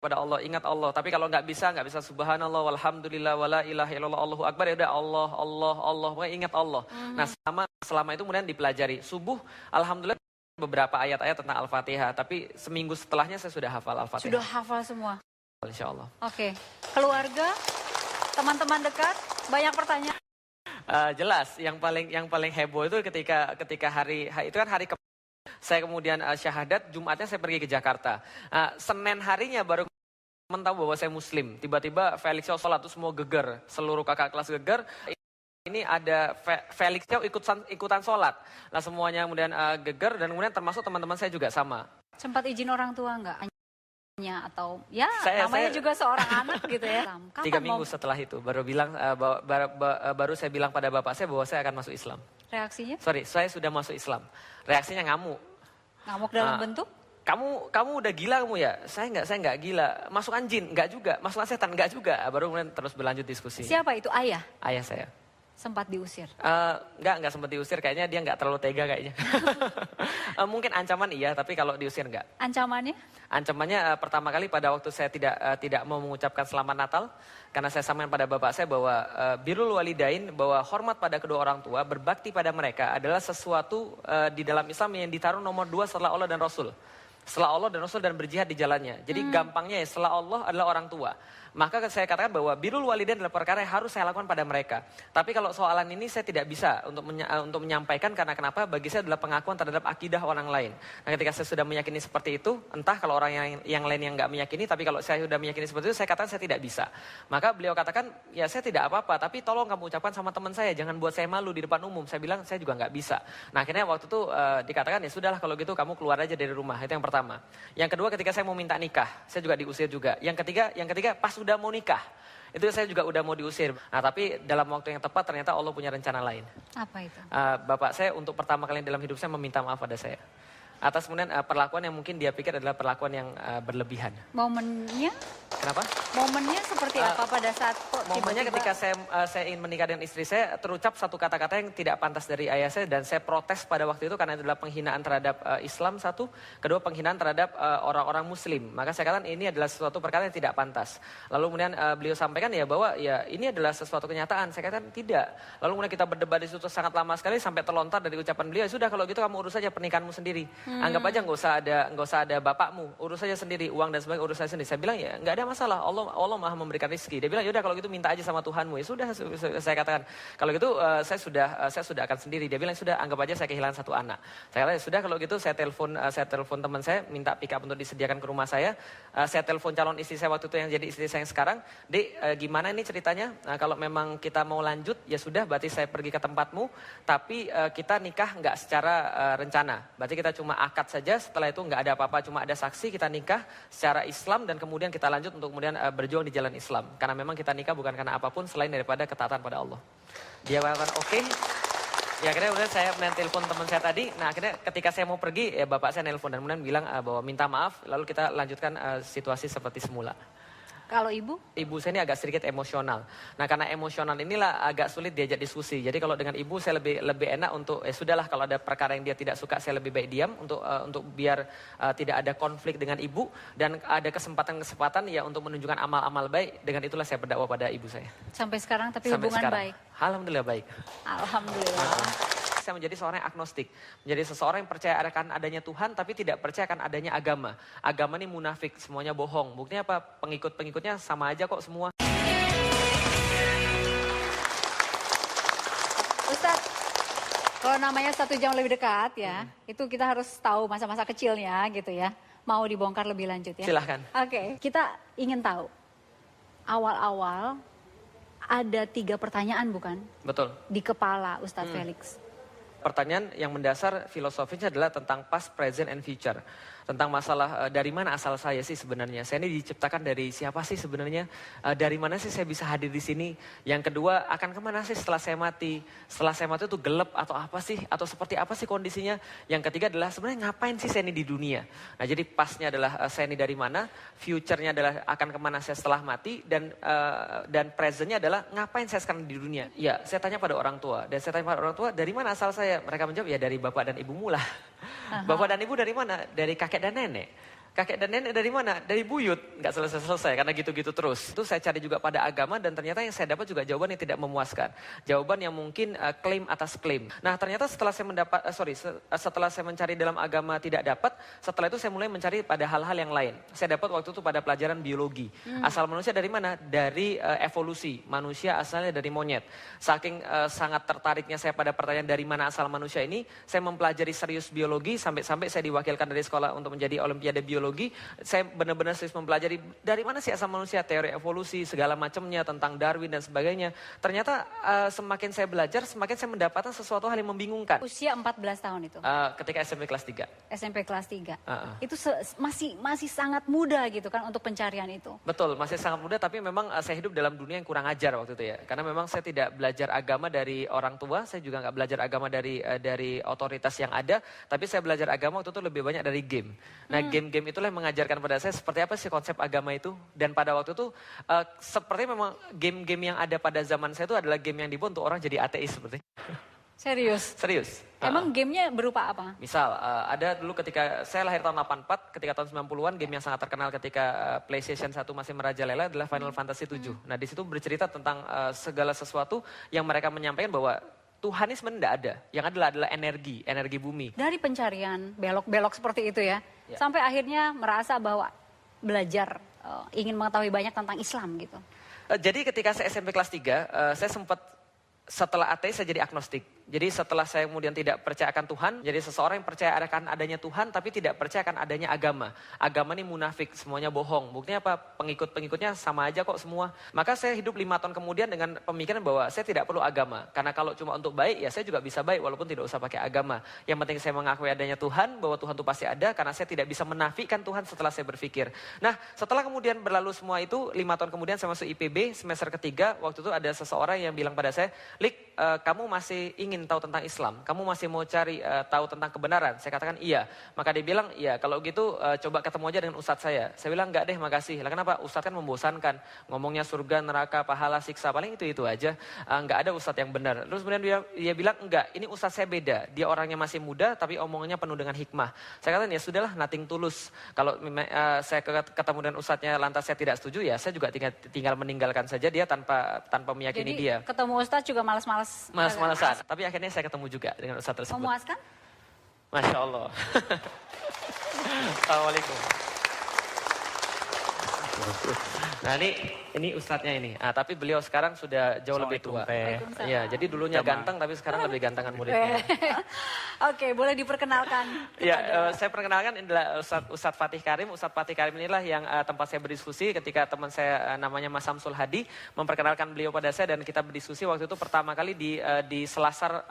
pada Allah, ingat Allah. Tapi kalau nggak bisa subhanallah, walhamdulillah, wala ilaha illallah, Allahu akbar, ya udah Allah, Allah, Allah, pokoknya ingat Allah. Nah selama itu kemudian dipelajari. Subuh, alhamdulillah beberapa ayat-ayat tentang Al-Fatihah. Tapi seminggu setelahnya saya sudah hafal Al-Fatihah. Sudah hafal semua? Insya Allah. Oke. Keluarga, teman-teman dekat, banyak pertanyaan? Jelas, yang paling heboh itu ketika hari itu kan hari saya kemudian syahadat, Jumatnya saya pergi ke Jakarta. Senin harinya baru tahu bahwa saya Muslim. Tiba-tiba Felix Chow sholat, itu semua geger, seluruh kakak kelas geger. Ini ada Felix Chow ikutan sholat. Nah semuanya kemudian geger, dan kemudian termasuk teman-teman saya juga sama. Sempat izin orang tua nggak? Atau ya namanya juga seorang anak gitu ya. 3 minggu setelah itu baru bilang baru saya bilang pada bapak saya bahwa saya akan masuk Islam. Reaksinya? Sorry, saya sudah masuk Islam. Reaksinya ngamuk. Ngamuk dalam bentuk? Kamu udah gila kamu ya? Saya nggak gila. Masukan jin nggak juga, masukan setan nggak juga. Baru kemudian terus berlanjut diskusi. Siapa itu, ayah? Ayah saya. Sempat diusir? Nggak sempat diusir, kayaknya dia nggak terlalu tega kayaknya. Mungkin ancaman iya, tapi kalau diusir nggak. Ancamannya? Ancamannya pertama kali pada waktu saya tidak mau mengucapkan selamat Natal, karena saya sampaikan pada bapak saya bahwa birrul walidain, bahwa hormat pada kedua orang tua, berbakti pada mereka adalah sesuatu di dalam Islam yang ditaruh nomor 2 setelah Allah dan Rasul. Setelah Allah dan Rasul dan berjihad di jalannya. Jadi gampangnya ya, setelah Allah adalah orang tua. Maka saya katakan bahwa birrul walidain adalah perkara yang harus saya lakukan pada mereka. Tapi kalau soalan ini saya tidak bisa untuk menyampaikan, karena kenapa? Bagi saya adalah pengakuan terhadap akidah orang lain. Nah ketika saya sudah meyakini seperti itu, entah kalau orang yang lain yang nggak meyakini, tapi kalau saya sudah meyakini seperti itu, saya katakan saya tidak bisa. Maka beliau katakan, ya saya tidak apa-apa, tapi tolong kamu ucapkan sama teman saya, jangan buat saya malu di depan umum. Saya bilang, saya juga nggak bisa. Nah akhirnya waktu itu dikatakan, ya sudahlah kalau gitu kamu keluar aja dari rumah. Itu yang pertama. Yang kedua, ketika saya mau minta nikah, saya juga diusir juga. Yang ketiga pas sudah mau nikah, itu saya juga udah mau diusir. Nah tapi dalam waktu yang tepat ternyata Allah punya rencana lain. Apa itu? Bapak saya untuk pertama kali dalam hidup saya meminta maaf pada saya. Atas kemudian perlakuan yang mungkin dia pikir adalah perlakuan yang berlebihan. Momennya? Kenapa? Momennya seperti apa pada saat momennya ketika saya ingin menikah dengan istri saya, terucap satu kata-kata yang tidak pantas dari ayah saya, dan saya protes pada waktu itu karena itu adalah penghinaan terhadap Islam satu, kedua penghinaan terhadap orang-orang Muslim. Maka saya katakan ini adalah sesuatu perkara yang tidak pantas. Lalu kemudian beliau sampaikan ya bahwa ya ini adalah sesuatu kenyataan. Saya katakan tidak. Lalu kemudian kita berdebat di situ sangat lama sekali sampai terlontar dari ucapan beliau, sudah kalau gitu kamu urus saja pernikahanmu sendiri. Anggap aja nggak usah ada bapakmu, urus saja sendiri, uang dan sebagainya urus saja sendiri. Saya bilang ya nggak ada masalah, Allah Maha memberikan rezeki. Dia bilang yaudah kalau gitu minta aja sama Tuhanmu. Ya sudah, saya katakan kalau gitu saya sudah akan sendiri. Dia bilang sudah, anggap aja saya kehilangan satu anak. Saya katakan sudah kalau gitu saya telepon teman saya, minta pick up untuk disediakan ke rumah saya. Saya telepon calon istri saya waktu itu yang jadi istri saya yang sekarang. Dek, gimana ini ceritanya? Kalau memang kita mau lanjut ya sudah, berarti saya pergi ke tempatmu. Tapi kita nikah nggak secara rencana. Berarti kita cuma akad saja, setelah itu nggak ada apa-apa, cuma ada saksi, kita nikah secara Islam dan kemudian kita lanjut untuk kemudian berjuang di jalan Islam. Karena memang kita nikah bukan karena apapun selain daripada ketaatan pada Allah. Dia katakan oke. Ya akhirnya kemudian saya menelpon teman saya tadi. Nah akhirnya ketika saya mau pergi, ya bapak saya nelpon dan kemudian bilang bahwa minta maaf, lalu kita lanjutkan situasi seperti semula. Kalau ibu? Ibu saya ini agak sedikit emosional. Nah karena emosional inilah agak sulit diajak diskusi. Jadi kalau dengan ibu saya lebih enak untuk sudahlah, kalau ada perkara yang dia tidak suka saya lebih baik diam untuk biar tidak ada konflik dengan ibu, dan ada kesempatan ya untuk menunjukkan amal-amal baik. Dengan itulah saya berdakwah pada ibu saya. Sampai sekarang tapi sampai hubungan sekarang, baik? Alhamdulillah baik. Alhamdulillah. Saya menjadi seorang yang agnostik, menjadi seseorang yang percaya akan adanya Tuhan tapi tidak percaya akan adanya agama. Agama ini munafik, semuanya bohong. Buktinya apa? Pengikut-pengikutnya sama aja kok semua. Ustadz, kalau namanya 1 jam lebih dekat ya, itu kita harus tahu masa-masa kecilnya gitu ya. Mau dibongkar lebih lanjut ya? Silahkan. Oke, kita ingin tahu awal-awal ada 3 pertanyaan bukan? Betul. Di kepala Ustadz Felix. Pertanyaan yang mendasar filosofisnya adalah tentang past, present, and future. Tentang masalah dari mana asal saya sih sebenarnya. Saya ini diciptakan dari siapa sih sebenarnya. Dari mana sih saya bisa hadir di sini. Yang kedua, akan kemana sih setelah saya mati. Setelah saya mati itu gelap atau apa sih. Atau seperti apa sih kondisinya. Yang ketiga adalah sebenarnya ngapain sih saya ini di dunia. Nah jadi pastnya adalah saya ini dari mana. Future-nya adalah akan kemana saya setelah mati. Dan present-nya adalah ngapain saya sekarang di dunia. Ya saya tanya pada orang tua. Dan saya tanya pada orang tua, dari mana asal saya. Mereka menjawab ya dari bapak dan ibumu lah. Bapak dan ibu dari mana? Dari kakek dan nenek. Kakek dan nenek dari mana? Dari buyut. Nggak selesai-selesai karena gitu-gitu terus. Itu saya cari juga pada agama dan ternyata yang saya dapat juga jawaban yang tidak memuaskan. Jawaban yang mungkin klaim atas klaim. Nah ternyata setelah saya setelah saya mencari dalam agama tidak dapat, setelah itu saya mulai mencari pada hal-hal yang lain. Saya dapat waktu itu pada pelajaran biologi. Asal manusia dari mana? Dari evolusi. Manusia asalnya dari monyet. Saking sangat tertariknya saya pada pertanyaan dari mana asal manusia ini, saya mempelajari serius biologi sampai-sampai saya diwakilkan dari sekolah untuk menjadi olimpiade biologi. Saya benar-benar serius mempelajari dari mana sih asal manusia, teori evolusi, segala macamnya tentang Darwin dan sebagainya. Ternyata semakin saya belajar, semakin saya mendapatkan sesuatu hal yang membingungkan. Usia 14 tahun itu? Ketika SMP kelas 3. SMP kelas 3. Itu masih sangat muda gitu kan untuk pencarian itu. Betul, masih sangat muda tapi memang saya hidup dalam dunia yang kurang ajar waktu itu ya. Karena memang saya tidak belajar agama dari orang tua, saya juga nggak belajar agama dari otoritas yang ada, tapi saya belajar agama waktu itu lebih banyak dari game. Nah game-game itulah yang mengajarkan pada saya seperti apa sih konsep agama itu. Dan pada waktu itu seperti memang game-game yang ada pada zaman saya itu adalah game yang dibuat untuk orang jadi ateis seperti. Serius? Serius. Emang gamenya berupa apa? Misal ada dulu ketika saya lahir tahun 84, ketika tahun 90-an game yang sangat terkenal ketika PlayStation 1 masih merajalela adalah Final Fantasy 7. Nah di situ bercerita tentang segala sesuatu yang mereka menyampaikan bahwa Tuhan ini sebenarnya tidak ada. Yang adalah energi bumi. Dari pencarian belok-belok seperti itu ya, sampai akhirnya merasa bahwa belajar, ingin mengetahui banyak tentang Islam gitu. Jadi ketika saya SMP kelas 3, saya sempat setelah ateis saya jadi agnostik. Jadi setelah saya kemudian tidak percaya akan Tuhan, jadi seseorang yang percaya akan adanya Tuhan tapi tidak percaya akan adanya agama. Agama ini munafik, semuanya bohong. Buktinya apa? Pengikut-pengikutnya sama aja kok semua. Maka saya hidup 5 tahun kemudian dengan pemikiran bahwa saya tidak perlu agama. Karena kalau cuma untuk baik, ya saya juga bisa baik walaupun tidak usah pakai agama. Yang penting saya mengakui adanya Tuhan, bahwa Tuhan itu pasti ada karena saya tidak bisa menafikan Tuhan setelah saya berpikir. Nah setelah kemudian berlalu semua itu, 5 tahun kemudian saya masuk IPB semester ketiga, waktu itu ada seseorang yang bilang pada saya, Lik, kamu masih ingin tahu tentang Islam, kamu masih mau cari tahu tentang kebenaran? Saya katakan iya. Maka dia bilang, iya kalau gitu coba ketemu aja dengan ustadz saya. Saya bilang enggak deh makasih. Lah kenapa? Ustadz kan membosankan, ngomongnya surga, neraka, pahala, siksa, paling itu aja. Enggak ada ustadz yang benar. Terus kemudian dia bilang enggak, ini ustadz saya beda. Dia orangnya masih muda tapi omongannya penuh dengan hikmah. Saya katakan ya sudahlah, nothing tulus. Kalau saya ketemu dengan ustadznya lantas saya tidak setuju, ya saya juga tinggal meninggalkan saja dia tanpa meyakini. Jadi, dia. Ketemu ustadz juga Malas-malasan. Tapi akhirnya saya ketemu juga dengan ustadz tersebut. Memuaskan? Masya Allah. Assalamualaikum. Nah ini ustadznya ini. Tapi beliau sekarang sudah jauh lebih tua. Iya, jadi dulunya ganteng tapi sekarang lebih gantengan muridnya. Oke, boleh diperkenalkan. Ya, saya perkenalkan adalah Ustadz Fatih Karim. Ustadz Fatih Karim inilah yang tempat saya berdiskusi ketika teman saya namanya Mas Samsul Hadi memperkenalkan beliau pada saya dan kita berdiskusi waktu itu pertama kali di Selasar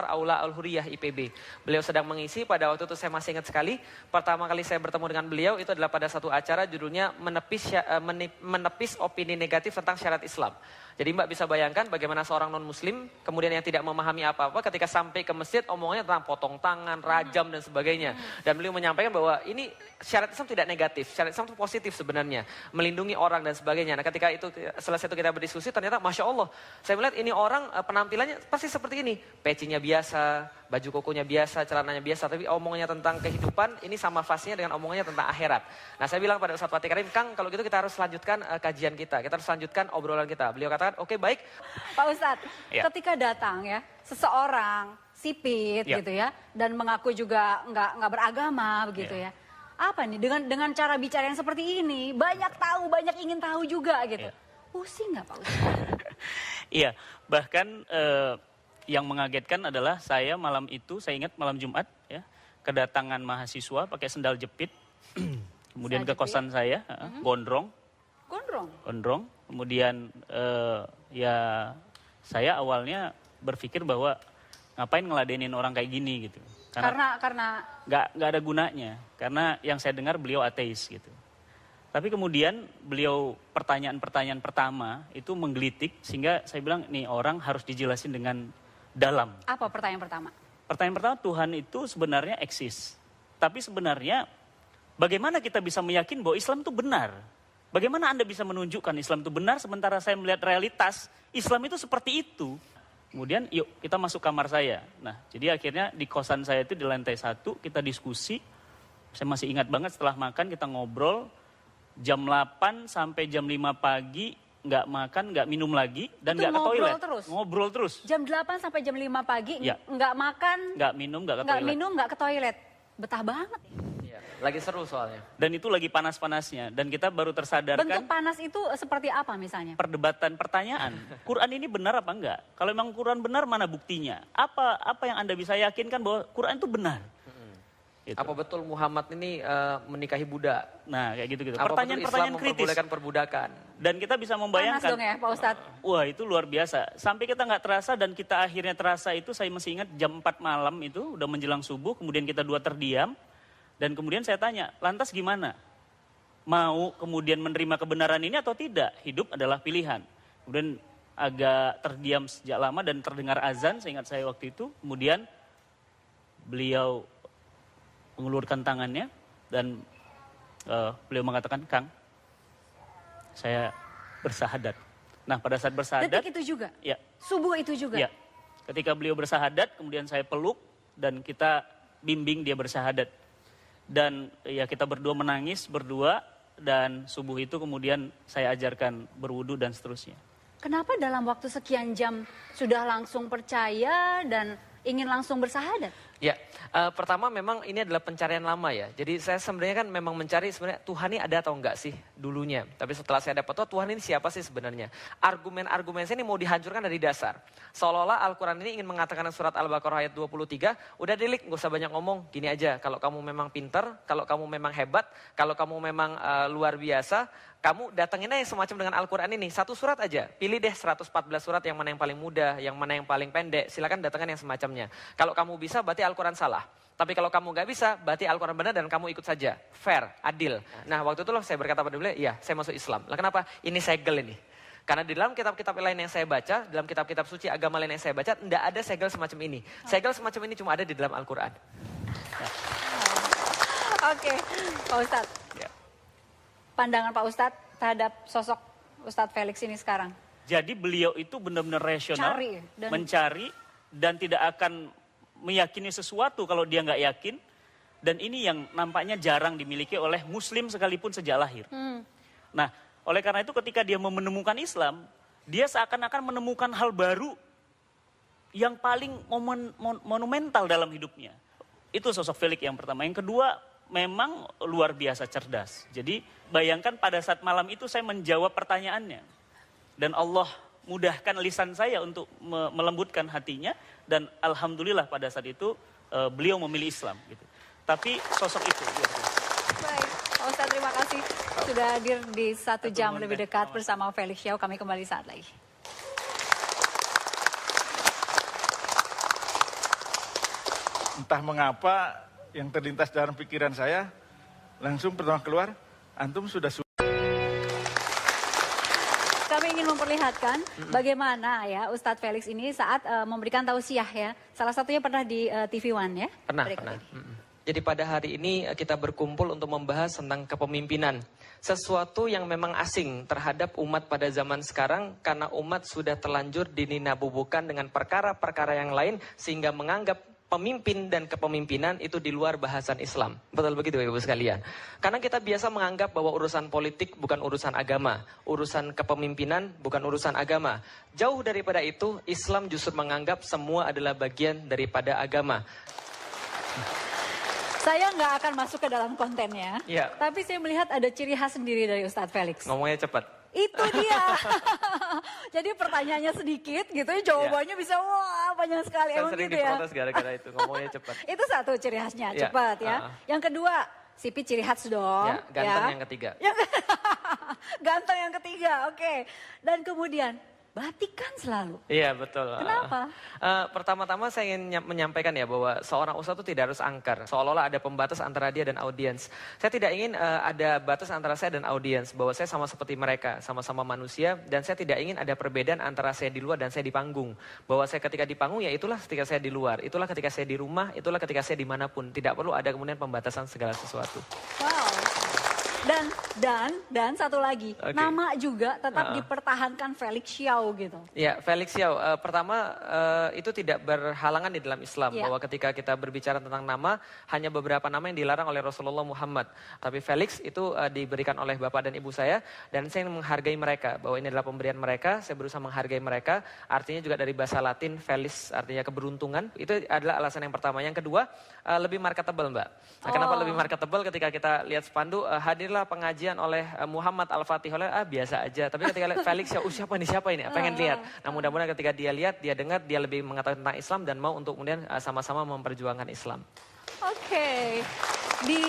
Aula Al-Huriyah IPB. Beliau sedang mengisi, pada waktu itu saya masih ingat sekali. Pertama kali saya bertemu dengan beliau itu adalah pada satu acara judulnya menepis opini negatif tentang syariat Islam. Jadi Mbak bisa bayangkan bagaimana seorang non-muslim kemudian yang tidak memahami apa-apa ketika sampai ke masjid omongannya tentang potong tangan, rajam dan sebagainya. Dan beliau menyampaikan bahwa ini syariat Islam tidak negatif, syariat Islam itu positif sebenarnya, melindungi orang dan sebagainya. Nah ketika itu selesai itu kita berdiskusi, ternyata Masya Allah, saya melihat ini orang penampilannya pasti seperti ini, pecinya biasa, baju kokonya biasa, celananya biasa, tapi omongannya tentang kehidupan ini sama fasnya dengan omongannya tentang akhirat. Nah saya bilang pada Ustadz Fatih Karim, Kang kalau gitu kita harus lanjutkan kajian kita harus lanjutkan obrolan kita. Beliau katakan, oke baik. Pak Ustadz, ketika datang ya seseorang sipit gitu ya, dan mengaku juga nggak beragama begitu ya. Apa nih dengan cara bicara yang seperti ini, banyak ingin tahu juga gitu. Pusing nggak Pak Ustadz? Iya, bahkan yang mengagetkan adalah saya malam itu, saya ingat malam Jumat ya, kedatangan mahasiswa pakai sendal jepit, kemudian ke kosan saya, gondrong, kemudian ya saya awalnya berpikir bahwa ngapain ngeladenin orang kayak gini gitu. Karena nggak ada gunanya, karena yang saya dengar beliau ateis gitu. Tapi kemudian beliau pertanyaan-pertanyaan pertama itu menggelitik sehingga saya bilang nih orang harus dijelasin dengan dalam. Apa pertanyaan pertama? Pertanyaan pertama, Tuhan itu sebenarnya eksis. Tapi sebenarnya bagaimana kita bisa meyakini bahwa Islam itu benar? Bagaimana Anda bisa menunjukkan Islam itu benar sementara saya melihat realitas Islam itu seperti itu? Kemudian yuk kita masuk kamar saya. Nah jadi akhirnya di kosan saya itu di lantai 1 kita diskusi. Saya masih ingat banget setelah makan kita ngobrol jam 8 sampai jam 5 pagi nggak makan, nggak minum lagi dan nggak ke toilet. Terus? Ngobrol terus. Jam 8 sampai jam 5 pagi Ya. nggak makan, Nggak minum, nggak ke toilet. nggak ke toilet. Betah banget. Iya, lagi seru soalnya. Dan itu lagi panas-panasnya. Dan kita baru Bentuk tersadarkan panas itu seperti apa misalnya? perdebatan pertanyaan. Quran ini benar apa enggak? Kalau memang Quran benar, mana buktinya? Apa yang Anda bisa yakinkan bahwa Quran itu benar? Gitu. Apa betul Muhammad ini menikahi budak? Nah, kayak gitu-gitu. Apa betul Islam Pertanyaan-pertanyaan kritis. memperbolehkan perbudakan? Dan kita bisa Panas membayangkan. dong ya Pak Ustadz. Wah, itu luar biasa. Sampai kita nggak terasa dan kita akhirnya terasa itu, saya masih ingat jam 4 malam itu, udah menjelang subuh, kemudian kita dua terdiam. Dan kemudian saya tanya, lantas gimana? Mau kemudian menerima kebenaran ini atau tidak? Hidup adalah pilihan. Kemudian agak terdiam sejak lama dan terdengar azan, saya ingat saya waktu itu. Kemudian beliau mengulurkan tangannya dan beliau mengatakan, Kang, saya bersahadat. Nah, pada saat bersahadat, Detik itu juga? ya, Subuh itu juga? ya, ketika beliau bersahadat, kemudian saya peluk dan kita bimbing dia bersahadat. Dan ya kita berdua menangis berdua dan subuh itu kemudian saya ajarkan berwudu dan seterusnya. Kenapa dalam waktu sekian jam sudah langsung percaya dan ingin langsung bersahadat? Ya, pertama memang ini adalah pencarian lama ya. Jadi saya sebenarnya kan memang mencari sebenarnya Tuhan ini ada atau enggak sih dulunya. Tapi setelah saya dapat tahu Tuhan ini siapa sih sebenarnya. Argumen-argumen saya ini mau dihancurkan dari dasar. Seolah-olah Al-Quran ini ingin mengatakan surat Al-Baqarah ayat 23, udah delik, gak usah banyak ngomong. Gini aja, kalau kamu memang pinter, kalau kamu memang hebat, kalau kamu memang luar biasa, kamu datengin aja semacam dengan Al-Quran ini. Satu surat aja, pilih deh 114 surat yang mana yang paling mudah, yang mana yang paling pendek. Silakan datangkan yang semacamnya. Kalau kamu bisa berarti Al-Quran salah. Tapi kalau kamu nggak bisa, berarti Al-Quran benar dan kamu ikut saja. Fair, adil. Nah waktu itu loh saya berkata pada beliau, iya saya masuk Islam. Lah kenapa? Ini segel ini. Karena di dalam kitab-kitab lain yang saya baca, dalam kitab-kitab suci agama lain yang saya baca, tidak ada segel semacam ini. Segel semacam ini cuma ada di dalam Al-Quran. Oke, Pak Ustadz. Ya. Pandangan Pak Ustadz terhadap sosok Ustadz Felix ini sekarang? Jadi beliau itu benar-benar rasional, mencari dan tidak akan meyakini sesuatu kalau dia nggak yakin. Dan ini yang nampaknya jarang dimiliki oleh muslim sekalipun sejak lahir. Nah, oleh karena itu ketika dia menemukan Islam, dia seakan-akan menemukan hal baru yang paling monumental dalam hidupnya. Itu sosok Felix yang pertama. Yang kedua, memang luar biasa cerdas. Jadi bayangkan pada saat malam itu saya menjawab pertanyaannya. Dan Allah mudahkan lisan saya untuk melembutkan hatinya. Dan alhamdulillah pada saat itu beliau memilih Islam. Gitu. Tapi sosok itu luar biasa. Baik, Pak Ustadz terima kasih sudah hadir di 1 jam lebih dekat bersama Felix Xiao. Kami kembali saat lagi. Entah mengapa yang terlintas dalam pikiran saya, langsung pertama keluar, antum sudah Kami ingin memperlihatkan bagaimana ya Ustadz Felix ini saat memberikan tausiah ya. Salah satunya pernah di TV One ya. Pernah. Berikut ini. Jadi pada hari ini kita berkumpul untuk membahas tentang kepemimpinan. Sesuatu yang memang asing terhadap umat pada zaman sekarang karena umat sudah terlanjur dininabubukan dengan perkara-perkara yang lain sehingga menganggap pemimpin dan kepemimpinan itu di luar bahasan Islam. Betul begitu Ibu sekalian. Karena kita biasa menganggap bahwa urusan politik bukan urusan agama. Urusan kepemimpinan bukan urusan agama. Jauh daripada itu, Islam justru menganggap semua adalah bagian daripada agama. Saya nggak akan masuk ke dalam kontennya. Iya. Tapi saya melihat ada ciri khas sendiri dari Ustadz Felix. Ngomongnya cepat. Itu dia. Jadi pertanyaannya sedikit gitu, jawabannya bisa wah banyak sekali. Saya Emang sering gitu ya. diprotes gara-gara itu, ngomongnya cepat. Itu satu ciri khasnya, Ya, cepat ya. Yang kedua, Sipi ciri khas dong. Ya, ganteng yang ketiga. Ganteng yang ketiga, oke. Dan kemudian, batikan selalu. Iya betul. Kenapa? Pertama-tama saya ingin menyampaikan ya bahwa seorang ustadz itu tidak harus angker. Seolah-olah ada pembatas antara dia dan audiens. Saya tidak ingin ada batas antara saya dan audiens. Bahwa saya sama seperti mereka, sama-sama manusia. Dan saya tidak ingin ada perbedaan antara saya di luar dan saya di panggung. Bahwa saya ketika di panggung ya itulah ketika saya di luar. Itulah ketika saya di rumah, itulah ketika saya dimanapun. Tidak perlu ada kemudian pembatasan segala sesuatu. Wow. Dan satu lagi, Oke. nama juga tetap dipertahankan Felix Xiao gitu. Ya, Felix Xiao. Pertama, itu tidak berhalangan di dalam Islam. Ya. Bahwa ketika kita berbicara tentang nama, hanya beberapa nama yang dilarang oleh Rasulullah Muhammad. Tapi Felix itu diberikan oleh bapak dan ibu saya. Dan saya menghargai mereka. Bahwa ini adalah pemberian mereka, saya berusaha menghargai mereka. Artinya juga dari bahasa Latin, Felix artinya keberuntungan. Itu adalah alasan yang pertama. Yang kedua, lebih marketable, Mbak. Nah, kenapa lebih marketable? Ketika kita lihat spanduk, hadirlah pengajian oleh Muhammad Al-Fatih, oleh biasa aja. Tapi ketika lihat Felix, ya siapa ini? Pengen lihat. Nah, mudah-mudahan ketika dia lihat, dia dengar, dia lebih mengetahui tentang Islam dan mau untuk kemudian sama-sama memperjuangkan Islam. Oke. Di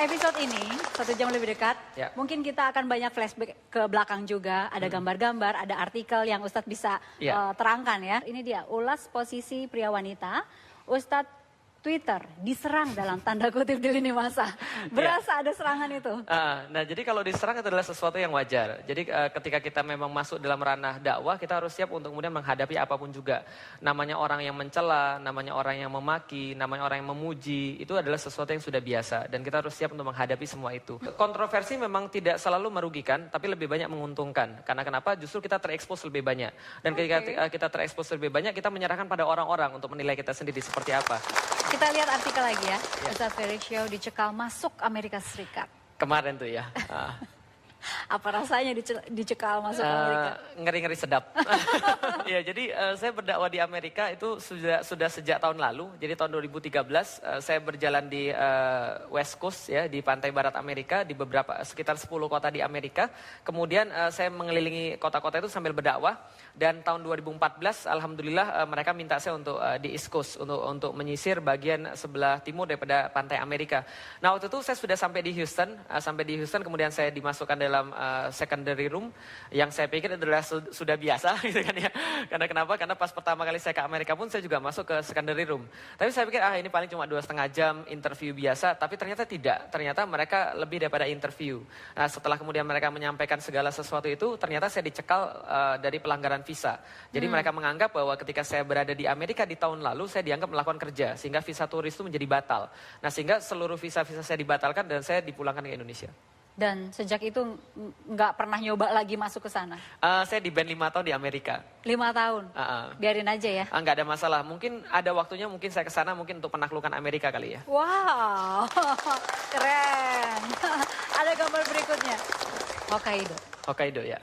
episode ini, 1 jam lebih dekat, Ya. mungkin kita akan banyak flashback ke belakang juga. Ada gambar-gambar, ada artikel yang Ustadz bisa Ya. terangkan ya. Ini dia, ulas posisi pria wanita. Ustadz Twitter diserang dalam tanda kutip di lini masa. Berasa ada serangan itu. Nah, jadi kalau diserang itu adalah sesuatu yang wajar. Jadi ketika kita memang masuk dalam ranah dakwah, kita harus siap untuk kemudian menghadapi apapun juga. Namanya orang yang mencela, namanya orang yang memaki, namanya orang yang memuji, itu adalah sesuatu yang sudah biasa. Dan kita harus siap untuk menghadapi semua itu. Kontroversi memang tidak selalu merugikan, tapi lebih banyak menguntungkan. Karena kenapa? Justru kita terekspos lebih banyak. Dan ketika kita terekspos lebih banyak, kita menyerahkan pada orang-orang untuk menilai kita sendiri seperti apa. Kita lihat artikel lagi ya. Ustadz Felix Xiao dicekal masuk Amerika Serikat. Kemarin tuh ya. Apa rasanya dicekal masuk Amerika? Ngeri-ngeri sedap. Ya, jadi saya berdakwah di Amerika itu sudah sejak tahun lalu. Jadi tahun 2013 saya berjalan di West Coast ya, di pantai barat Amerika, di sekitar 10 kota di Amerika. Kemudian saya mengelilingi kota-kota itu sambil berdakwah. Dan tahun 2014 alhamdulillah mereka minta saya untuk di East Coast untuk menyisir bagian sebelah timur daripada pantai Amerika. Nah, waktu itu saya sudah sampai di Houston, kemudian saya dimasukkan dalam secondary room yang saya pikir adalah sudah biasa gitu kan ya. Karena kenapa? Karena pas pertama kali saya ke Amerika pun saya juga masuk ke secondary room. Tapi saya pikir ini paling cuma 2,5 jam interview biasa, tapi ternyata tidak. Ternyata mereka lebih daripada interview. Nah, setelah kemudian mereka menyampaikan segala sesuatu itu, ternyata saya dicekal dari pelanggaran visa. Jadi mereka menganggap bahwa ketika saya berada di Amerika di tahun lalu, saya dianggap melakukan kerja. Sehingga visa turis itu menjadi batal. Nah, sehingga seluruh visa-visa saya dibatalkan dan saya dipulangkan ke Indonesia. Dan sejak itu nggak pernah nyoba lagi masuk ke sana? Saya di band 5 tahun di Amerika. 5 tahun? Biarin aja ya? Nggak ada masalah. Mungkin ada waktunya, mungkin saya ke sana mungkin untuk penaklukan Amerika kali ya. Wow, keren. Ada gambar berikutnya. Hokkaido ya.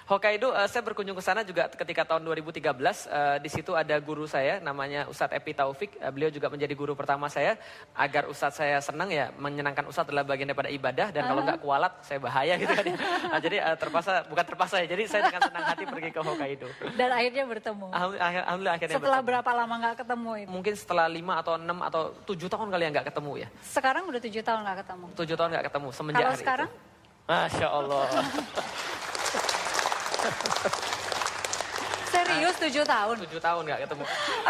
Hokkaido, saya berkunjung ke sana juga ketika tahun 2013. Di situ ada guru saya, namanya Ustadz Epi Taufik. Beliau juga menjadi guru pertama saya. Agar Ustadz saya senang ya, menyenangkan Ustadz adalah bagian daripada ibadah. Dan kalau nggak kualat, saya bahaya gitu kan. Nah, jadi bukan terpaksa ya. Jadi saya dengan senang hati pergi ke Hokkaido. Dan akhirnya bertemu. Alhamdulillah akhirnya Setelah bertemu. berapa lama nggak ketemu itu? Mungkin setelah 5 atau 6 atau 7 tahun kali yang nggak ketemu ya. Sekarang udah 7 tahun nggak ketemu. 7 tahun nggak ketemu semenjak Kalau hari sekarang? itu. Masya Allah. Serius 7 tahun? 7 tahun nggak ketemu.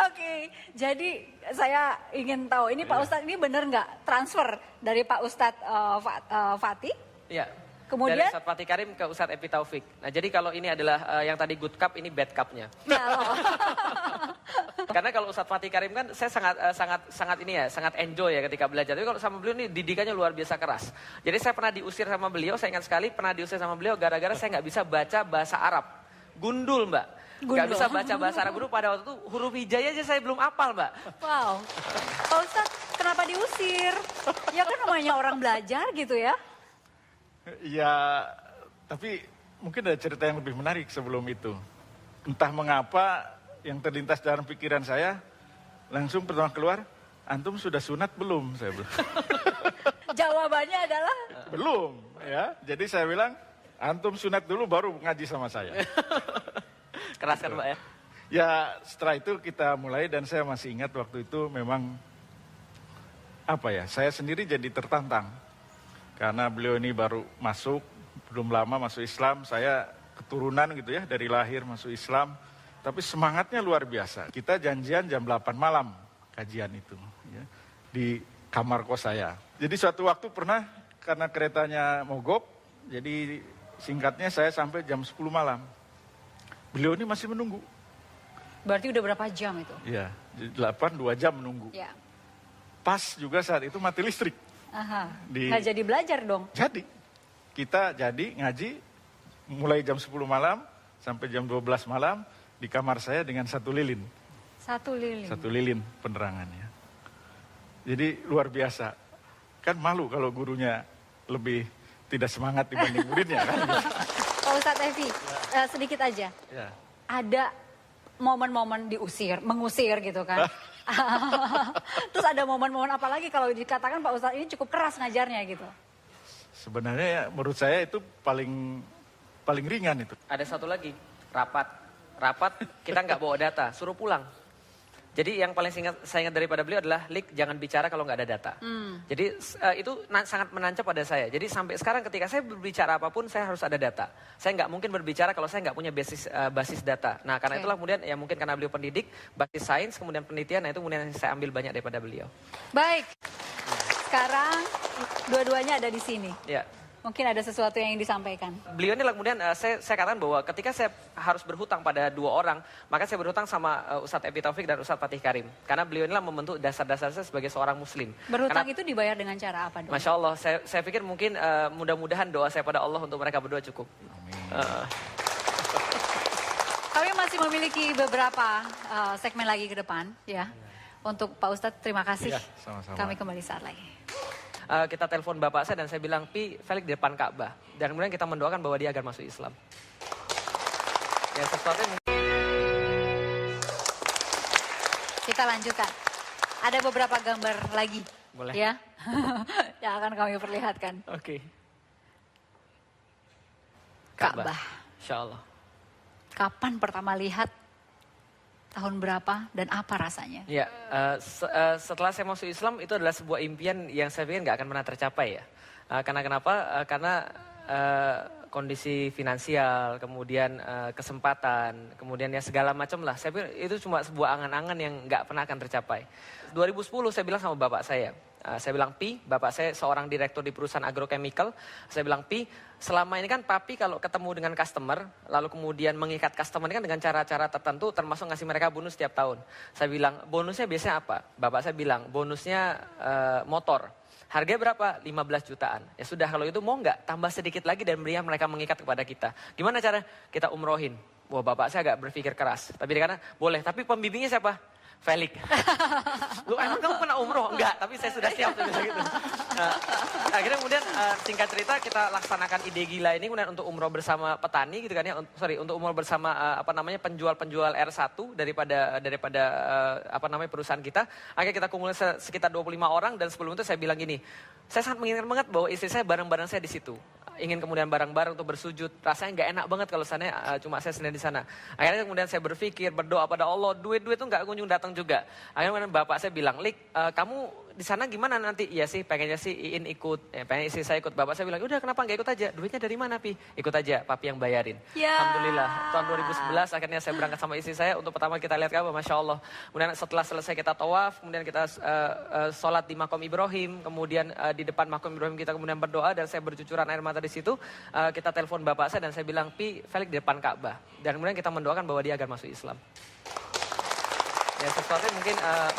Oke, jadi saya ingin tahu, ini Pak Ustadz ini benar nggak transfer dari Pak Ustadz Fatih? Iya. Kemudian? Dari Ustadz Fatih Karim ke Ustadz Epi Taufik. Nah, jadi kalau ini adalah yang tadi good cup, ini bad cupnya. Karena kalau Ustadz Fatih Karim kan saya sangat enjoy ya ketika belajar. Tapi kalau sama beliau ini didikannya luar biasa keras. Jadi saya pernah diusir sama beliau, saya ingat sekali pernah diusir sama beliau gara-gara saya nggak bisa baca bahasa Arab. Gundul, Mbak. Nggak bisa baca bahasa Arab dulu, pada waktu itu huruf hijaiyah aja saya belum hafal, Mbak. Wow, Pak Ustadz kenapa diusir? Ya kan namanya orang belajar gitu ya. Ya, tapi mungkin ada cerita yang lebih menarik sebelum itu. Entah mengapa yang terlintas dalam pikiran saya, langsung pertama keluar, antum sudah sunat belum? Saya bilang. Jawabannya adalah? Belum, ya. Jadi saya bilang, antum sunat dulu baru ngaji sama saya. Keras kan, Mbak ya? Ya, setelah itu kita mulai dan saya masih ingat waktu itu memang, saya sendiri jadi tertantang. Karena beliau ini baru masuk, belum lama masuk Islam, saya keturunan gitu ya, dari lahir masuk Islam. Tapi semangatnya luar biasa. Kita janjian jam 8 malam kajian itu, ya, di kamar kos saya. Jadi suatu waktu pernah, karena keretanya mogok, jadi singkatnya saya sampai jam 10 malam. Beliau ini masih menunggu. Berarti udah berapa jam itu? Iya, 2 jam menunggu. Ya. Pas juga saat itu mati listrik. Aha. Di- Nggak jadi belajar dong. Jadi, kita jadi ngaji mulai jam 10 malam sampai jam 12 malam di kamar saya dengan 1 lilin. 1 lilin. 1 lilin penerangannya. Jadi luar biasa. Kan malu kalau gurunya lebih tidak semangat dibanding muridnya kan. Pak Ustadz Evi, sedikit aja. Ya. Ada momen-momen mengusir gitu kan. Terus ada momen-momen apa lagi kalau dikatakan Pak Ustadz ini cukup keras ngajarnya gitu. Sebenarnya ya, menurut saya itu paling ringan itu. Ada satu lagi, rapat kita nggak bawa data, suruh pulang. Jadi yang paling saya ingat daripada beliau adalah, Lik, jangan bicara kalau nggak ada data. Jadi itu sangat menancap pada saya. Jadi sampai sekarang ketika saya berbicara apapun, saya harus ada data. Saya nggak mungkin berbicara kalau saya nggak punya basis data. Nah karena itulah kemudian ya mungkin karena beliau pendidik, basis sains, kemudian penelitian, nah itu kemudian saya ambil banyak daripada beliau. Baik, sekarang dua-duanya ada di sini. Ya. Mungkin ada sesuatu yang ingin disampaikan. Beliau ini lah kemudian saya katakan bahwa ketika saya harus berhutang pada 2 orang, maka saya berhutang sama Ustadz Epi Taufik dan Ustadz Fatih Karim. Karena beliau inilah membentuk dasar-dasar saya sebagai seorang muslim. Berhutang itu dibayar dengan cara apa dong? Masya Allah, saya pikir mungkin mudah-mudahan doa saya pada Allah untuk mereka berdua cukup. Kami masih memiliki beberapa segmen lagi ke depan ya. Untuk Pak Ustadz terima kasih. Ya, sama-sama. Kami kembali saat lagi. Kita telepon bapak saya dan saya bilang, Pi, Felix di depan Ka'bah. Dan kemudian kita mendoakan bahwa dia agar masuk Islam. Ya sesuatu yang... Kita lanjutkan. Ada beberapa gambar lagi. Boleh. Ya. Yang akan kami perlihatkan. Oke. Ka'bah. Insya Allah. Kapan pertama lihat? Tahun berapa dan apa rasanya? Ya, setelah saya masuk Islam itu adalah sebuah impian yang saya pikir nggak akan pernah tercapai ya. Karena kenapa? Karena kondisi finansial, kemudian kesempatan, kemudian ya segala macam lah. Saya pikir itu cuma sebuah angan-angan yang nggak pernah akan tercapai. 2010 saya bilang sama bapak saya bilang, Pi, bapak saya seorang direktur di perusahaan agrochemical. Saya bilang, Pi, selama ini kan papi kalau ketemu dengan customer, lalu kemudian mengikat customer ini kan dengan cara-cara tertentu, termasuk ngasih mereka bonus setiap tahun. Saya bilang, bonusnya biasanya apa? Bapak saya bilang, bonusnya motor. Harganya berapa? 15 jutaan. Ya sudah, kalau itu mau nggak? Tambah sedikit lagi dan berikan mereka mengikat kepada kita. Gimana cara? Kita umrohin. Wah, bapak saya agak berpikir keras. Tapi dia kata, boleh. Tapi pembimbingnya siapa? Felix. Lu emang kamu pernah umroh? Enggak, tapi saya sudah siap. Gitu. Akhirnya kemudian singkat cerita kita laksanakan ide gila ini kemudian untuk umroh bersama petani gitu kan ya. Untuk umroh bersama penjual-penjual R1 daripada perusahaan kita. Akhirnya kita kumpulkan sekitar 25 orang dan sebelum itu saya bilang gini, saya sangat menginginkan banget bahwa istri saya barang-barang saya di situ. Ingin kemudian bareng-bareng untuk bersujud. Rasanya nggak enak banget kalau sana cuma saya sendiri di sana. Akhirnya kemudian saya berpikir, berdoa pada Allah, duit-duit itu nggak kunjung datang juga. Akhirnya kemudian bapak saya bilang, Lik, kamu di sana gimana nanti? Iya sih, pengennya sih Iin ikut, pengen istri saya ikut. Bapak saya bilang, udah kenapa nggak ikut aja? Duitnya dari mana, Pi? Ikut aja, papi yang bayarin. Ya. Alhamdulillah, tahun 2011 akhirnya saya berangkat sama istri saya untuk pertama kita lihat Ka'bah, Masya Allah. Kemudian setelah selesai kita tawaf, kemudian kita sholat di Makom Ibrahim, kemudian di depan Makom Ibrahim kita kemudian berdoa dan saya bercucuran air mata di situ. Kita telepon bapak saya dan saya bilang, Pi, Felix di depan Ka'bah. Dan kemudian kita mendoakan bahwa dia agar masuk Islam. Ya sesuatu yang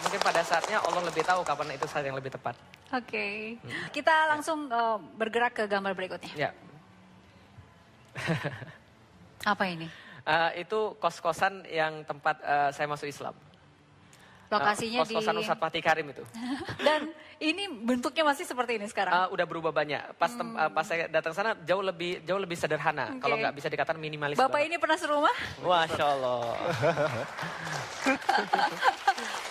mungkin pada saatnya Allah lebih tahu kapan itu saat yang lebih tepat. Oke. Kita langsung bergerak ke gambar berikutnya. Ya. Apa ini? Itu kos-kosan yang tempat saya masuk Islam. Lokasinya kos-kosan di... Ustadz Fatih Karim itu. Dan ini bentuknya masih seperti ini sekarang? Udah berubah banyak. Pas saya datang sana jauh lebih sederhana. Okay. Kalau nggak bisa dikatakan minimalis. Bapak banget. ini pernah serumah? Masya Allah.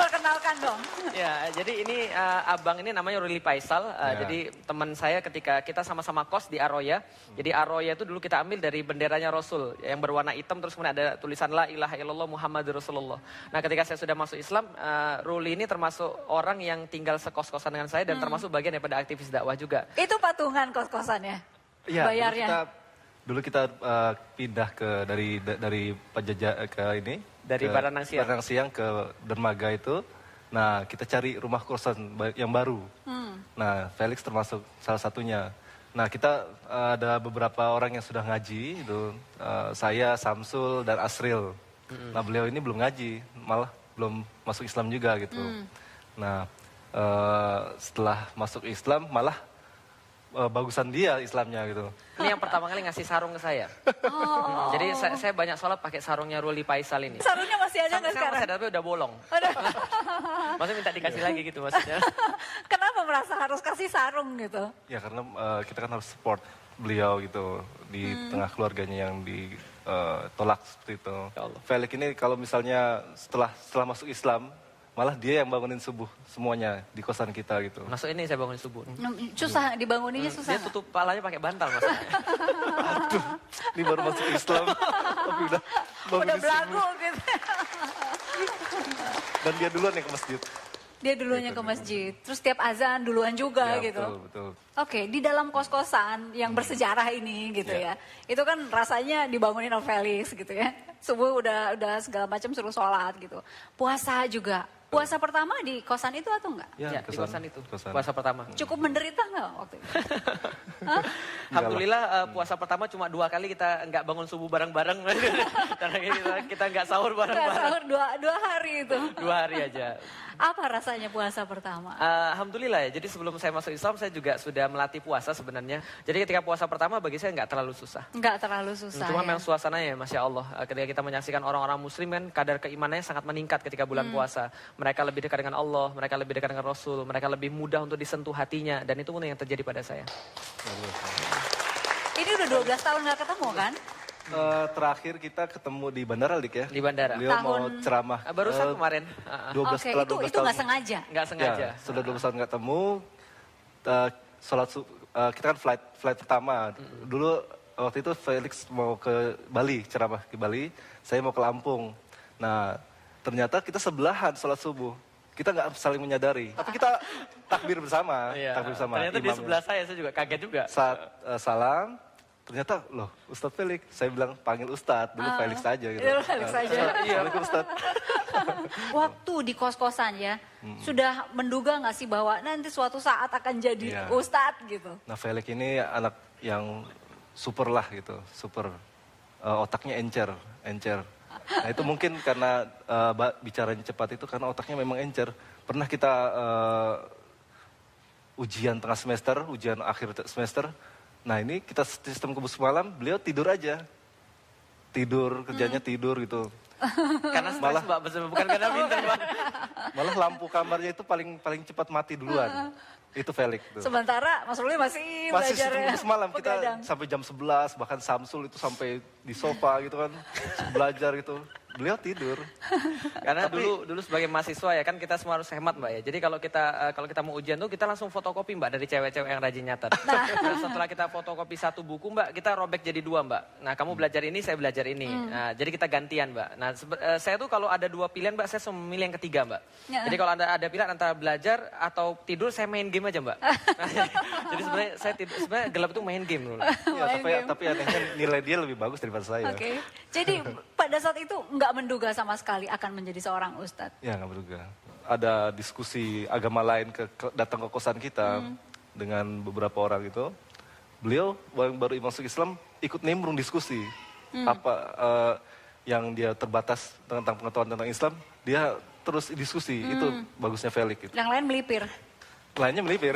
Perkenalkan dong. Ya, jadi ini abang ini namanya Ruli Faisal. Jadi teman saya ketika kita sama-sama kos di Aroya. Jadi Aroya itu dulu kita ambil dari benderanya Rasul yang berwarna hitam terus kemudian ada tulisan La ilaha illallah Muhammadur Rasulullah. Nah, ketika saya sudah masuk Islam, Ruli ini termasuk orang yang tinggal sekos-kosan dengan saya dan termasuk bagian daripada aktivis dakwah juga. Itu patungan kos-kosannya? Iya, bayarnya? Dulu kita pindah dari Pajajaran ke ini. Dari Baranang Siang. Baranang Siang ke Dermaga itu. Nah, kita cari rumah kosan yang baru. Nah, Felix termasuk salah satunya. Nah, kita ada beberapa orang yang sudah ngaji. Itu, saya, Samsul, dan Asril. Nah, beliau ini belum ngaji. Malah belum masuk Islam juga gitu. Nah, setelah masuk Islam malah bagusan dia Islamnya gitu. Ini yang pertama kali ngasih sarung ke saya. Jadi saya banyak sholat pakai sarungnya Ruli Faisal ini. Sarungnya masih ada nggak Sampai sekarang sekarang? masih ada tapi udah bolong. Aduh. Maksudnya minta dikasih lagi gitu maksudnya. Kenapa merasa harus kasih sarung gitu? Ya karena kita kan harus support beliau gitu di tengah keluarganya yang ditolak seperti itu. Ya Allah. Felix ini kalau misalnya setelah masuk Islam, malah dia yang bangunin subuh semuanya di kosan kita gitu. Masuk ini saya bangun subuh. Susah dibanguninnya susah. Dia tutup palanya pakai bantal maksudnya. Aduh, ini baru masuk Islam, tapi udah bangunin Udah subuh. belagu gitu. Dan dia duluan yang ke masjid. Dia duluannya ke masjid. Terus tiap azan duluan juga Ya, gitu. betul. Oke, di dalam kos-kosan yang bersejarah ini gitu ya. Itu kan rasanya dibangunin oleh Felix gitu ya. Subuh udah segala macam suruh sholat gitu. Puasa juga. Puasa pertama di kosan itu atau enggak? Ya, di kosan itu. kosan. Puasa pertama. Cukup menderita enggak waktu itu? Alhamdulillah puasa pertama cuma 2 kali kita nggak bangun subuh bareng-bareng. Karena kita nggak sahur Enggak bareng-bareng. sahur dua hari itu. 2 hari aja. Apa rasanya puasa pertama? Alhamdulillah ya, jadi sebelum saya masuk Islam saya juga sudah melatih puasa sebenarnya. Jadi ketika puasa pertama bagi saya nggak terlalu susah. Enggak terlalu susah Cuma ya. memang suasananya Masya Allah. Ketika kita menyaksikan orang-orang muslim kan kadar keimanannya sangat meningkat ketika bulan puasa. Mereka lebih dekat dengan Allah, mereka lebih dekat dengan Rasul, mereka lebih mudah untuk disentuh hatinya. Dan itu pun yang terjadi pada saya. Ini udah 12 tahun nggak ketemu kan? Terakhir kita ketemu di bandara, Dik ya. Di bandara. Beliau mau ceramah. Barusan kemarin. 12 Oke, setelah itu 12 itu tahun. nggak sengaja. Nggak sengaja. Ya, sudah 12 tahun nggak ketemu. Kita kan flight pertama. Dulu waktu itu Felix mau ke Bali, ceramah ke Bali. Saya mau ke Lampung. Nah, ternyata kita sebelahan sholat subuh. Kita nggak saling menyadari. Tapi kita takbir bersama. Iya. Takbir bersama. Ternyata di imamnya. sebelah saya juga kaget juga. Saat salam, ternyata loh Ustadz Felix. Saya bilang panggil Ustadz, dulu Felix aja gitu. Dulu Felix aja. Assalamualaikum Ustadz. Waktu di kos-kosan ya, sudah menduga nggak sih bahwa nanti suatu saat akan jadi Iya. ustadz gitu? Nah Felix ini anak yang super lah gitu, super. Otaknya encer. Nah itu mungkin karena bicaranya cepat itu karena otaknya memang encer. Pernah kita ujian tengah semester, ujian akhir semester. Nah ini kita sistem kebus malam, beliau tidur aja. Tidur, kerjanya tidur gitu. Karena stres Mbak, bukan karena pintar Mbak. Malah lampu kamarnya itu paling cepat mati duluan. Itu Felix tuh. Sementara Mas Ruli masih Masih belajar ya. semalam kita begadang. sampai jam 11, bahkan Samsul itu sampai di sofa gitu kan, belajar gitu. Beliau tidur. Karena dulu sebagai mahasiswa ya kan kita semua harus hemat Mbak ya. Jadi kalau kita mau ujian tuh kita langsung fotokopi Mbak dari cewek-cewek yang rajin nyatet. Nah, setelah kita fotokopi 1 buku Mbak, kita robek jadi 2 Mbak. Nah kamu belajar ini, saya belajar ini. Nah jadi kita gantian Mbak. Nah saya tuh kalau ada 2 pilihan Mbak, saya selalu memilih yang ketiga Mbak. Ya. Jadi kalau ada pilihan antara belajar atau tidur, saya main game aja Mbak. Nah, jadi sebenarnya saya tidur, sebenarnya gelap itu main game dulu. Ya, tapi anehnya nilai dia lebih bagus daripada saya. Oke. Jadi pada saat itu nggak menduga sama sekali akan menjadi seorang ustadz. Ya nggak berduga. Ada diskusi agama lain datang ke kosan kita dengan beberapa orang itu. Beliau baru masuk Islam ikut nimbrung diskusi. Apa yang dia terbatas tentang pengetahuan tentang Islam, dia terus diskusi. Itu bagusnya Felix. Gitu. Yang lain melipir. Lainnya melipir.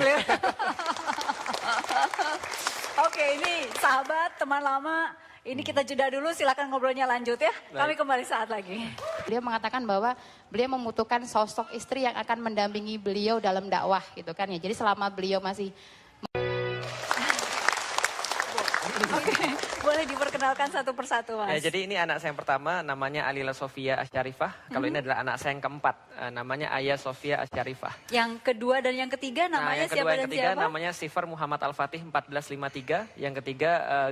Oke, ini sahabat, teman lama. Ini kita jeda dulu, silakan ngobrolnya lanjut ya. Kami kembali saat lagi. Beliau mengatakan bahwa beliau membutuhkan sosok istri yang akan mendampingi beliau dalam dakwah gitu kan ya. Jadi selama beliau masih Oke, boleh diperkenalkan satu persatu Mas. Ya, jadi ini anak saya yang pertama namanya Alila Sofia Asyarifah. Kalau ini adalah anak saya yang keempat, namanya Ayah Sofia Asyarifah. Yang kedua dan yang ketiga namanya yang kedua, siapa yang dan ketiga siapa? namanya Sifar Muhammad Al-Fatih 1453. Yang ketiga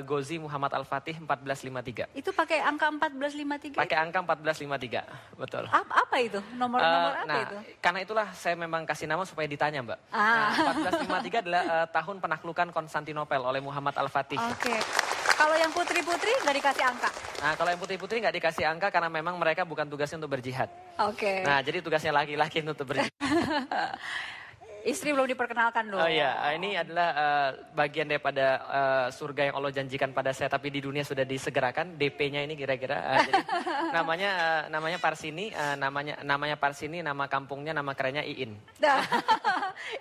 Gozi Muhammad Al-Fatih 1453. Itu pakai angka 1453? Pakai angka 1453, betul. Apa itu? Nomor apa Nah, itu? karena itulah saya memang kasih nama supaya ditanya Mbak. Ah. Nah, 1453 adalah tahun penaklukan Konstantinopel oleh Muhammad Al-Fatih. Oke. Kalau yang putri-putri nggak dikasih angka? Nah, kalau yang putri-putri nggak dikasih angka karena memang mereka bukan tugasnya untuk berjihad. Oke. Nah, jadi tugasnya laki-laki untuk berjihad. Istri belum diperkenalkan dong. Oh iya, ini adalah bagian daripada surga yang Allah janjikan pada saya, tapi di dunia sudah disegerakan. DP-nya ini kira-kira. Jadi namanya Parsini, namanya Parsini, nama kampungnya, nama kerennya Iin. Nah,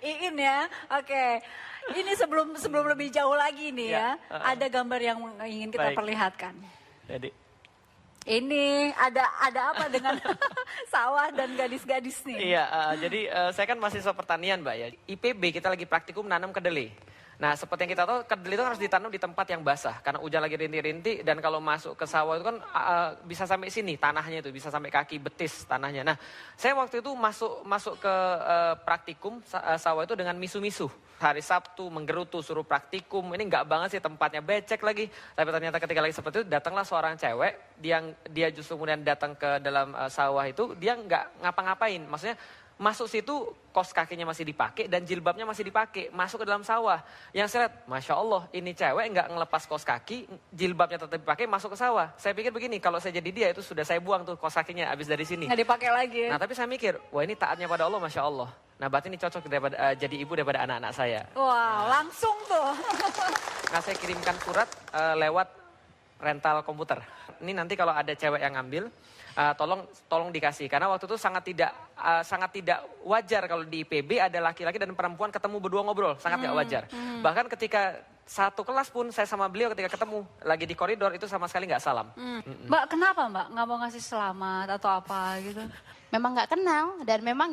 Iin ya, oke. Ini sebelum lebih jauh lagi nih ya, ada gambar yang ingin kita Baik. perlihatkan. Jadi Ini ada apa dengan sawah dan gadis-gadis nih? iya, jadi saya kan mahasiswa pertanian, Mbak ya. IPB kita lagi praktikum nanam kedelai. Nah, seperti yang kita tahu, kedelai itu harus ditanam di tempat yang basah karena hujan lagi rintik-rintik, dan kalau masuk ke sawah itu kan bisa sampai sini tanahnya, itu bisa sampai kaki betis tanahnya. Nah, saya waktu itu masuk ke praktikum sawah itu dengan misu-misu. Hari Sabtu menggerutu suruh praktikum, ini nggak banget sih, tempatnya becek lagi. Tapi ternyata ketika lagi seperti itu datanglah seorang cewek, dia justru kemudian datang ke dalam sawah itu, dia nggak ngapa-ngapain, maksudnya masuk situ kos kakinya masih dipakai dan jilbabnya masih dipakai, masuk ke dalam sawah. Yang saya lihat, Masya Allah, ini cewek nggak ngelepas kos kaki, jilbabnya tetap dipakai, masuk ke sawah. Saya pikir begini, kalau saya jadi dia itu sudah saya buang tuh kos kakinya habis dari sini. Nggak dipakai lagi ya? Nah tapi saya mikir, wah ini taatnya pada Allah, Masya Allah. Nah berarti ini cocok daripada, jadi ibu daripada anak-anak saya. Wow, langsung tuh. Nah saya kirimkan surat lewat rental komputer. Ini nanti kalau ada cewek yang ngambil, tolong dikasih. Karena waktu itu sangat tidak wajar kalau di IPB ada laki-laki dan perempuan ketemu berdua ngobrol. Sangat tidak wajar. Bahkan ketika satu kelas pun saya sama beliau ketika ketemu lagi di koridor itu sama sekali nggak salam. Mbak, kenapa Mbak nggak mau ngasih selamat atau apa gitu? Memang nggak kenal dan memang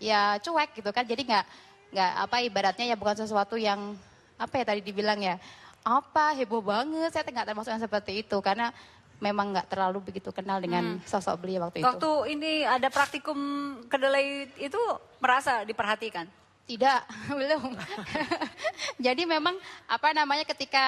ya cuek gitu kan, jadi nggak apa, ibaratnya ya bukan sesuatu yang apa ya tadi dibilang ya apa heboh banget. Saya nggak termasuk yang seperti itu karena memang nggak terlalu begitu kenal dengan sosok beliau waktu itu. Waktu ini ada praktikum kedelai itu merasa diperhatikan? Tidak, belum. Jadi memang apa namanya ketika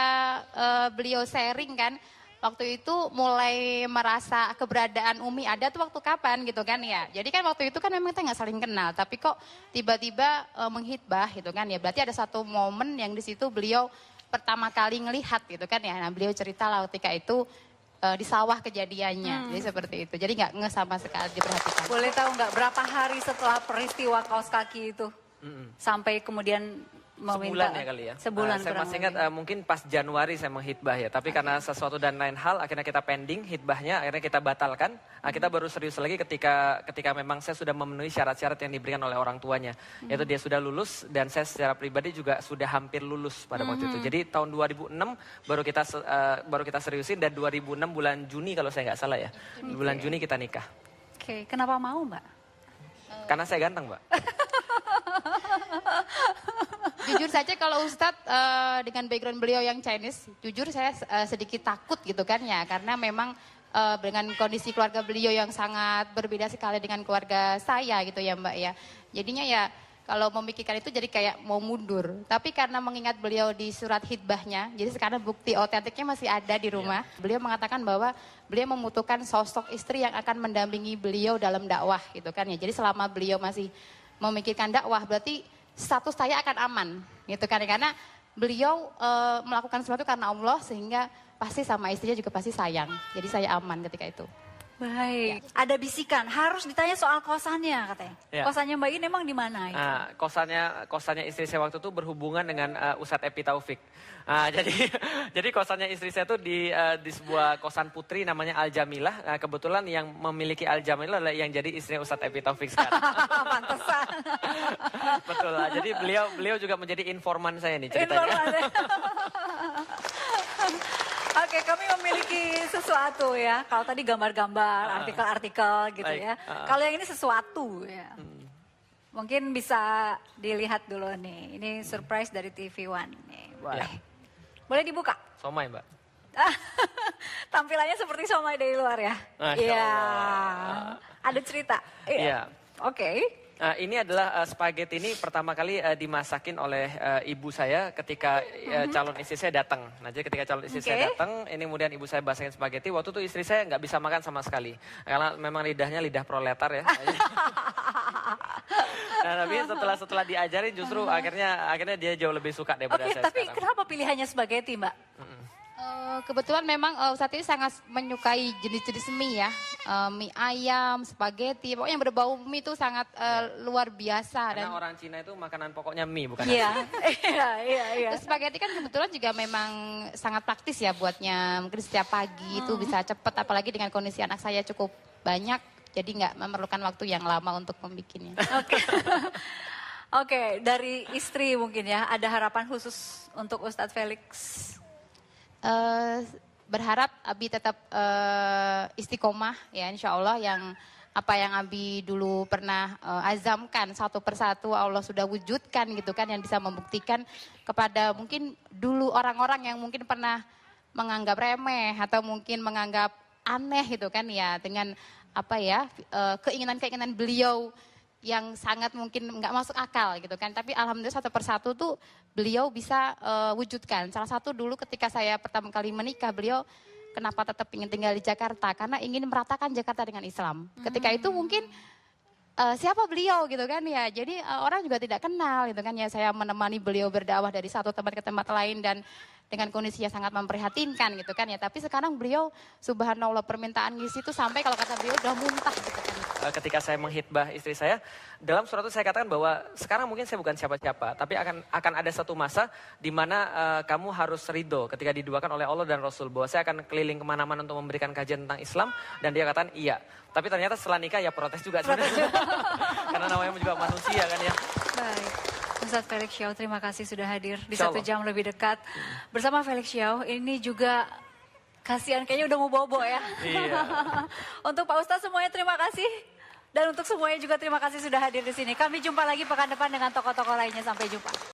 beliau sharing kan, waktu itu mulai merasa keberadaan Umi ada tuh waktu kapan gitu kan ya. Jadi kan waktu itu kan memang kita nggak saling kenal, tapi kok tiba-tiba menghitbah gitu kan ya. Berarti ada satu momen yang di situ beliau pertama kali ngelihat gitu kan ya. Nah beliau cerita lah ketika itu di sawah kejadiannya, jadi seperti itu. Jadi nggak sama sekali diperhatikan. Boleh tahu nggak berapa hari setelah peristiwa kaos kaki itu sampai kemudian meminta? Sebulan ya kali ya. Sebulan saya kurang masih ingat lebih. mungkin pas Januari saya menghitbah ya. Tapi karena sesuatu dan lain hal akhirnya kita pending hitbahnya, akhirnya kita batalkan. Kita baru serius lagi ketika memang saya sudah memenuhi syarat-syarat yang diberikan oleh orang tuanya. Yaitu dia sudah lulus dan saya secara pribadi juga sudah hampir lulus pada waktu itu. Jadi tahun 2006 baru kita seriusin, dan 2006 bulan Juni kalau saya nggak salah ya. Bulan Juni kita nikah. Oke, kenapa mau Mbak? Karena saya ganteng, Mbak. Jujur saja kalau Ustadz dengan background beliau yang Chinese, jujur saya sedikit takut gitu kan ya. Karena memang dengan kondisi keluarga beliau yang sangat berbeda sekali dengan keluarga saya gitu ya Mbak ya. Jadinya ya kalau memikirkan itu jadi kayak mau mundur. Tapi karena mengingat beliau di surat hitbahnya, jadi sekarang bukti otentiknya masih ada di rumah. Beliau mengatakan bahwa beliau membutuhkan sosok istri yang akan mendampingi beliau dalam dakwah gitu kan ya. Jadi selama beliau masih memikirkan dakwah berarti status saya akan aman gitu kan, karena beliau melakukan sesuatu karena Allah sehingga pasti sama istrinya juga pasti sayang, jadi saya aman ketika itu. Baik, ada bisikan harus ditanya soal kosannya katanya. Ya. Kosannya Mbak In emang di mana itu? Nah, kosannya istri saya waktu itu berhubungan dengan Ustadz Epi Taufik. Jadi kosannya istri saya itu di sebuah kosan putri namanya Al Jamilah. Kebetulan yang memiliki Al Jamilah adalah yang jadi istrinya Ustadz Epi Taufik sekarang. Pantesan. Betul lah. Jadi beliau juga menjadi informan saya nih ceritanya. Oke, kami memiliki sesuatu ya. Kalau tadi gambar-gambar, artikel-artikel gitu Baik. ya. Kalau yang ini sesuatu ya. Mungkin bisa dilihat dulu nih. Ini surprise dari TV One nih. Boleh. Ya. Boleh dibuka? Somai, Mbak. Tampilannya seperti somai dari luar ya. Masya Iya. Allah. Ada cerita. Iya. Oke. Ini adalah spaghetti ini pertama kali dimasakin oleh ibu saya ketika calon istri saya datang. Nah, jadi ketika calon istri saya datang, ini kemudian ibu saya masakin spaghetti. Waktu itu istri saya nggak bisa makan sama sekali. Karena memang lidahnya lidah proletar ya. Nah, tapi setelah diajarin justru akhirnya dia jauh lebih suka daripada Oke, saya tapi sekarang. kenapa pilihannya spaghetti, Mbak? Kebetulan memang Ustadz ini sangat menyukai jenis-jenis mie ya. Mie ayam, spaghetti, pokoknya yang berbau mie itu sangat luar biasa. Karena Dan orang Cina itu makanan pokoknya mie, bukan Iya, iya. terus spaghetti kan kebetulan juga memang sangat praktis ya buatnya. Mungkin setiap pagi itu bisa cepat, apalagi dengan kondisi anak saya cukup banyak. Jadi nggak memerlukan waktu yang lama untuk membikinnya. Oke. Oke, dari istri mungkin ya, ada harapan khusus untuk Ustadz Felix? Berharap Abi tetap istiqomah ya, insya Allah yang apa yang Abi dulu pernah azamkan satu persatu Allah sudah wujudkan gitu kan, yang bisa membuktikan kepada mungkin dulu orang-orang yang mungkin pernah menganggap remeh atau mungkin menganggap aneh gitu kan ya, dengan apa ya keinginan-keinginan beliau yang sangat mungkin nggak masuk akal gitu kan. Tapi alhamdulillah satu persatu tuh beliau bisa wujudkan. Salah satu dulu ketika saya pertama kali menikah, beliau kenapa tetap ingin tinggal di Jakarta? Karena ingin meratakan Jakarta dengan Islam. Ketika itu mungkin siapa beliau gitu kan ya. Jadi orang juga tidak kenal gitu kan ya. Saya menemani beliau berdakwah dari satu tempat ke tempat lain dan dengan kondisi yang sangat memprihatinkan gitu kan ya. Tapi sekarang beliau subhanallah permintaan ngisi itu sampai kalau kata beliau udah muntah gitu kan. Ketika saya menghitbah istri saya, dalam surat itu saya katakan bahwa sekarang mungkin saya bukan siapa-siapa, tapi akan ada satu masa di mana kamu harus ridho ketika diduakan oleh Allah dan Rasul, bahwa saya akan keliling kemana-mana untuk memberikan kajian tentang Islam, dan dia katakan iya. Tapi ternyata setelah nikah ya protes juga sebenarnya. Karena namanya juga manusia kan ya. Baik. Ustadz Felix Xiao, terima kasih sudah hadir di 1 jam lebih dekat. Bersama Felix Xiao, ini juga kasihan kayaknya udah mau bobo ya. Iya. Untuk Pak Ustadz semuanya terima kasih. Dan untuk semuanya juga terima kasih sudah hadir di sini. Kami jumpa lagi pekan depan dengan tokoh-tokoh lainnya. Sampai jumpa.